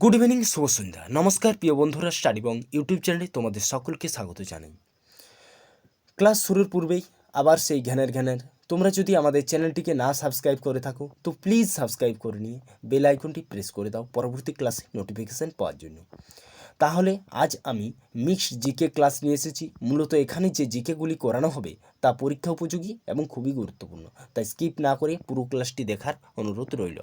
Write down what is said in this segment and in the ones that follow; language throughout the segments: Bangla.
গুড ইভিনিং, শুভ সন্ধ্যা। নমস্কার প্রিয় বন্ধুরা, স্টাডি বং ইউটিউব চ্যানেলে তোমাদের সকলকে স্বাগত জানাই। ক্লাস শুরুর পূর্বেই আবার সেই জ্ঞানের তোমরা যদি আমাদের চ্যানেলটিকে না সাবস্ক্রাইব করে থাকো তো প্লিজ সাবস্ক্রাইব করে নিয়ে বেল আইকনটি প্রেস করে দাও পরবর্তী ক্লাসে নোটিফিকেশান পাওয়ার জন্য। তাহলে আজ আমি মিক্সড জিকে ক্লাস নিয়ে এসেছি। মূলত এখানে যে জিকেগুলি করানো হবে তা পরীক্ষা উপযোগী এবং খুবই গুরুত্বপূর্ণ, তাই স্কিপ না করে পুরো ক্লাসটি দেখার অনুরোধ রইল।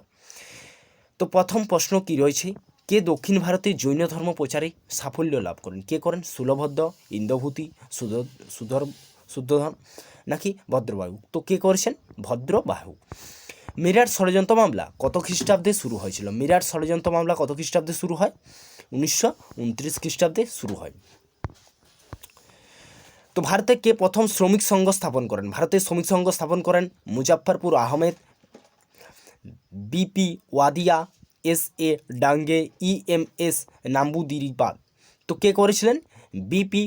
তো প্রথম প্রশ্ন কি রয়েছে, কে দক্ষিণ ভারতে জৈন ধর্ম প্রচারে সাফল্য লাভ করেন? কে করেন? সুলভদ্র, ইন্দ্রভূতি, শুদ্ধধন নাকি ভদ্রবাহু? তো কে করেছেন? ভদ্রবাহু। মিরাট ষড়যন্ত্র মামলা কত খ্রিস্টাব্দে শুরু হয়েছিল? মিরাট ষড়যন্ত্র মামলা কত খ্রিস্টাব্দে শুরু হয়? 1929 খ্রিস্টাব্দে শুরু হয়। তো ভারতে কে প্রথম শ্রমিক সংঘ স্থাপন করেন? ভারতের শ্রমিক সংঘ স্থাপন করেন Muzaffarpur Ahmed, BP Wadia, SA. ডাঙ্গে, EMS Namboodiripad. তো কে করেছিলেন? বিপি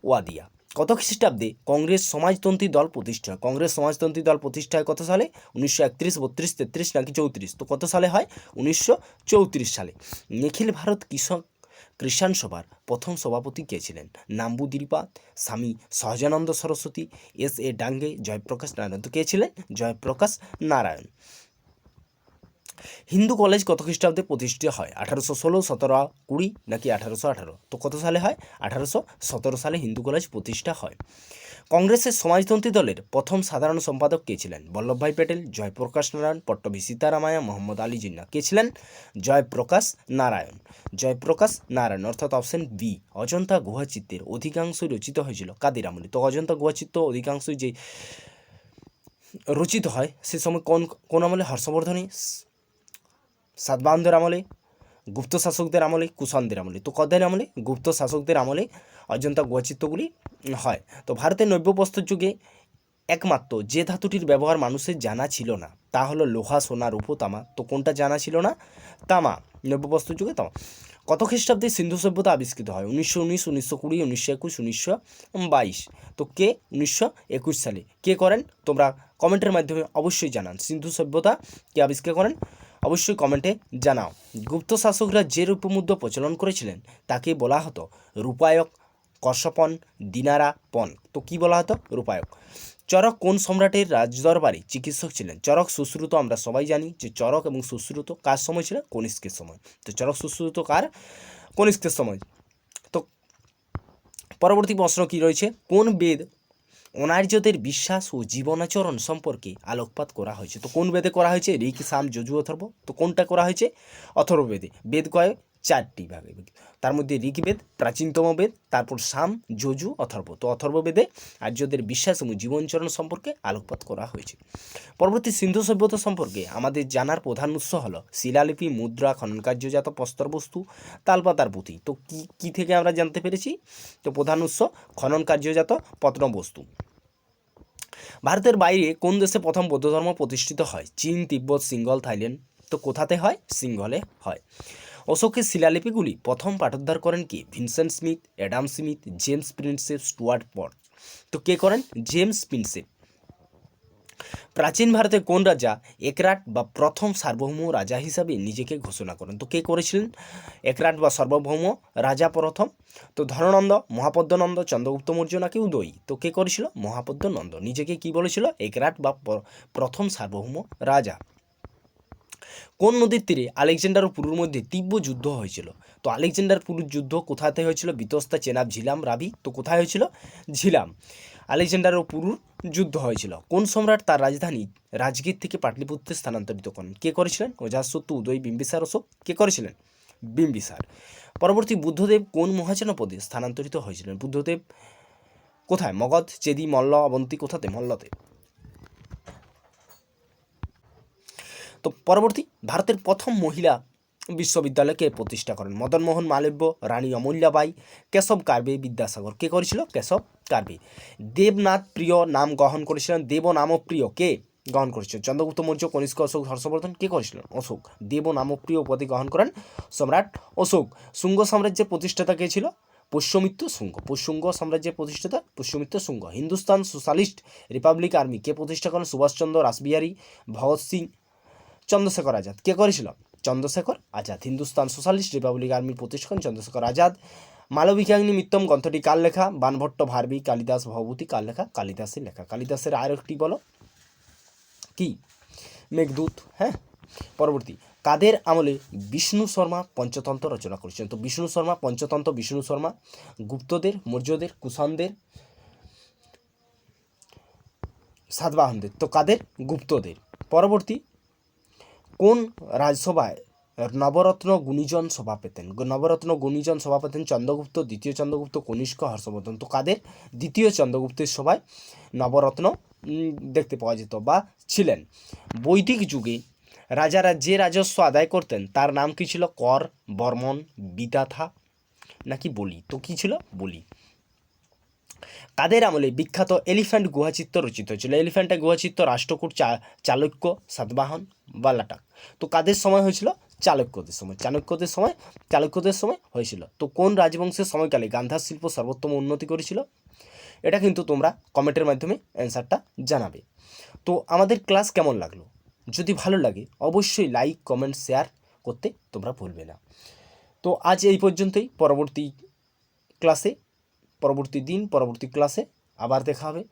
ওয়াদিয়া। কত খ্রিস্টাব্দে কংগ্রেস সমাজতন্ত্রী দল প্রতিষ্ঠা? কংগ্রেস সমাজতন্ত্রী দল প্রতিষ্ঠা হয় কত সালে? 1931, 32, 33 নাকি 34? তো কত সালে হয়? 1934 সালে। নিখিল ভারত কৃষাণ সভার প্রথম সভাপতি কে ছিলেন? নাম্বুদিরিপাদ, স্বামী সহজানন্দ সরস্বতী, এস.এ. ডাঙ্গে, জয়প্রকাশ নারায়ণ। তো কে ছিলেন? জয়প্রকাশ নারায়ণ। হিন্দু কলেজ কত খ্রিস্টাব্দে প্রতিষ্ঠিত হয়? 1816, 17, 20 নাকি 1818? তো কত সালে হয়? 1817 সালে হিন্দু কলেজ প্রতিষ্ঠা হয়। কংগ্রেসের সমাজতন্ত্রী দলের প্রথম সাধারণ সম্পাদক কে ছিলেন? বল্লভভাই প্যাটেল, জয়প্রকাশ নারায়ণ, পট্টভি সীতারামায়া, মোহাম্মদ আলী জিন্নাহ। কে ছিলেন? জয়প্রকাশ নারায়ণ, অর্থাৎ অপশন বি। অজন্তা গুহাচিত্রের অধিকাংশই রচিত হয়েছিল কাদের আমলে? তো অজন্তা গুহাচিত্র অধিকাংশই যে রচিত হয় সে সময় কোন আমলে? হর্ষবর্ধনী, সাতবাহনদের আমলে, গুপ্ত শাসকদের আমলে, কুষাণদের আমলে। তো কদের আমলে? গুপ্ত শাসকদের আমলে অজন্তা গুহাচিত্রগুলি হয়। তো ভারতের নব্যপ্রস্তর যুগে একমাত্র যে ধাতুটির ব্যবহার মানুষের জানা ছিল না তা হলো লোহা, সোনা, রূপো, তামা। তো কোনটা জানা ছিল না? তামা। নব্যপ্রস্তর যুগে তামা। কত খ্রিস্টাব্দে সিন্ধু সভ্যতা আবিষ্কৃত হয়? 1919, 1920, 1921, 1922। তো কে? 1921 সালে। কে করেন? তোমরা কমেন্টের মাধ্যমে অবশ্যই জানান। সিন্ধু সভ্যতা কে আবিষ্কার করেন? অবশ্যই কমেন্টে জানাও। গুপ্ত শাসকরা যে রূপমুদ্রা প্রচলন করেছিলেন তাকে বলা হতো রূপায়ক, কর্ষপণ, দিনারাপণ। তো কি বলা হতো? রূপায়ক। চরক কোন সম্রাটের রাজদরবারে চিকিৎসক ছিলেন? চরক সুশ্রুত আমরা সবাই জানি যে চরক এবং সুশ্রুত কার সময় ছিল? কনিষ্কের সময়। তো চরক সুশ্রুত কার? কনিষ্কের সময়। তো পরবর্তী প্রশ্ন কি রয়েছে, কোন বেদ অনার্যদের বিশ্বাস ও জীবনাচরণ সম্পর্কে আলোকপাত করা হয়েছে? তো কোন বেদে করা হয়েছে? ঋক, সাম, যজু, অথর্ব। তো কোনটা করা হয়েছে? অথর্ববেদে। বেদ কয়? 4টি ভাগে। তার মধ্যে ঋগ্বেদ প্রাচীনতম বেদ, তারপর সাম, যজু, অথর্ব। তো অথর্ববেদে আর্যদের বিশ্বাস এবং জীবনচরণ সম্পর্কে আলোকপাত করা হয়েছে। পরবর্তী সিন্ধু সভ্যতা সম্পর্কে আমাদের জানার প্রধান উৎস হলো শিলালিপি, মুদ্রা, খননকার্যজাত প্রস্তরবস্তু, তালপাতার পুঁথি। তো কি থেকে আমরা জানতে পেরেছি? তো প্রধান উৎস খননকার্যজাত প্রত্নবস্তু। ভারতের বাইরে কোন দেশে প্রথম বৌদ্ধ ধর্ম প্রতিষ্ঠিত হয়? চীন, তিব্বত, সিংহল, থাইল্যান্ড। তো কোথাতে হয়? সিংহলে হয়। অশোকের শিলালিপিগুলি প্রথম পাঠোদ্ধার করেন কি? Vincent Smith, Adam Smith, James Prinsep, Stuart Broad. তো কে করেন? James Prinsep. প্রাচীন ভারতের কোন রাজা একরাট বা প্রথম সার্বভৌম রাজা হিসাবে নিজেকে ঘোষণা করেন? তো কে করেছিলেন একরাট বা সার্বভৌম রাজা প্রথম? তো ধননন্দ, মহাপদ্মনন্দ, চন্দ্রগুপ্ত মৌর্য নাকি উদয়ী? তো কে করেছিল? মহাপদ্মনন্দ নিজেকে কি বলেছিল? একরাট বা প্রথম সার্বভৌম রাজা। কোন নদীর তীরে আলেকজান্ডার ও পুরুর মধ্যে তীব্র যুদ্ধ হয়েছিল? তো আলেকজান্ডার পুরুর যুদ্ধ কোথাতে হয়েছিল? বিতস্তা, চেনাব, ঝিলাম, রাবি। তো কোথায় হয়েছিল? ঝিলাম। আলেকজান্ডার ও পুরুর যুদ্ধ হয়েছিল। কোন সম্রাট তার রাজধানী রাজগীর থেকে পাটলিপুত্রে স্থানান্তরিত করেন? কে করেছিলেন? অজাতশত্রু, উদয়, বিম্বিসার, অশোক। কে করেছিলেন? বিম্বিসার। পরবর্তী বুদ্ধদেব কোন মহাজনপদে স্থানান্তরিত হয়েছিলেন? বুদ্ধদেব কোথায়? মগধ, চেদি, মল্ল, অবন্তী। কোথাতে? মল্লতে। তো পরবর্তী ভারতের প্রথম মহিলা বিশ্ববিদ্যালয়কে প্রতিষ্ঠা করেন? মদনমোহন মালব্য, রানী অমূল্যাবাই, কেশব কার্বে, বিদ্যাসাগর। কে করেছিল? কেশব কার্বে। দেবনাথ প্রিয় নাম গ্রহণ করেছিলেন? দেব নামপ্রিয় কে গ্রহণ করেছিলেন? চন্দ্রগুপ্ত মৌর্য, কনিষ্ক, অশোক, হর্ষবর্ধন। কে করেছিলেন? অশোক। দেব নামপ্রিয় উপাধি গ্রহণ করেন সম্রাট অশোক। শুঙ্গ সাম্রাজ্যের প্রতিষ্ঠাতা কে ছিল? পুষ্যমিত্র শুঙ্গ। শুঙ্গ সাম্রাজ্যের প্রতিষ্ঠাতা Pushyamitra Shunga. Hindustan Socialist Republic Army কে প্রতিষ্ঠা করেন? সুভাষচন্দ্র, রাসবিহারী, ভগৎ সিং, চন্দ্রশেখর আজাদ। কে করেছিল? চন্দ্রশেখর আজাদ। হিন্দুস্তান সোশ্যালিস্ট রিপাবলিক আর্মির প্রতিষ্ঠান চন্দ্রশেখর আজাদ। মালবিকাগ্নি মিত্তম গ্রন্থটি কার লেখা? বাণভট্ট ভারবী। কালিদাস ভবভূতি কার লেখা? কালিদাসের লেখা। কালিদাসের আর একটি বলো কি? মেঘদূত। হ্যাঁ, পরবর্তী, কাদের আমলে বিষ্ণু শর্মা পঞ্চতন্ত্র রচনা করেছেন? তো বিষ্ণু শর্মা পঞ্চতন্ত্র, বিষ্ণু শর্মা গুপ্তদের, মৌর্যদের, কুষাণদের, সাতবাহনদের। তো কাদের? গুপ্তদের। পরবর্তী, কোন রাজসভায় নবরত্ন গুণীজন সভা পেতেন? নবরত্ন গুণীজন সভা পেতেন চন্দ্রগুপ্ত, দ্বিতীয় চন্দ্রগুপ্ত, কনিষ্ক, হর্ষবর্ধন। তো কাদের? দ্বিতীয় চন্দ্রগুপ্তের সভায় নবরত্ন দেখতে পাওয়া যেত বা ছিলেন। বৈদিক যুগে রাজারা যে রাজস্ব আদায় করতেন তার নাম কি ছিল? কর, বর্মন, বিতাথা নাকি বলি? তো কি ছিল? বলি। কাদের আমলে বিখ্যাত এলিফ্যান্ট গুহাচিত্র রচিত হয়েছিল? এলিফ্যান্টের গুহাচিত্র রাষ্ট্রকূট, চালুক্য, সাতবাহন বা লাটাক। তো কাদের সময় হয়েছিল? চালুক্যদের সময়। চালুক্যদের সময় হয়েছিল। তো কোন রাজবংশের সময়কালে গান্ধার শিল্প সর্বোত্তম উন্নতি করেছিল? এটা কিন্তু তোমরা কমেন্টের মাধ্যমে অ্যান্সারটা জানাবে। তো আমাদের ক্লাস কেমন লাগলো? যদি ভালো লাগে অবশ্যই লাইক, কমেন্ট, শেয়ার করতে তোমরা ভুলবে না। তো আজ এই পর্যন্তই। পরবর্তী দিন পরবর্তী ক্লাসে আবার দেখা হবে।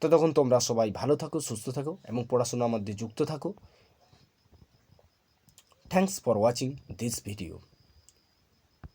ততক্ষণ তোমরা সবাই ভালো থাকো, সুস্থ থাকো এবং পড়াশোনার মধ্যে যুক্ত থাকো। Thanks for watching this video.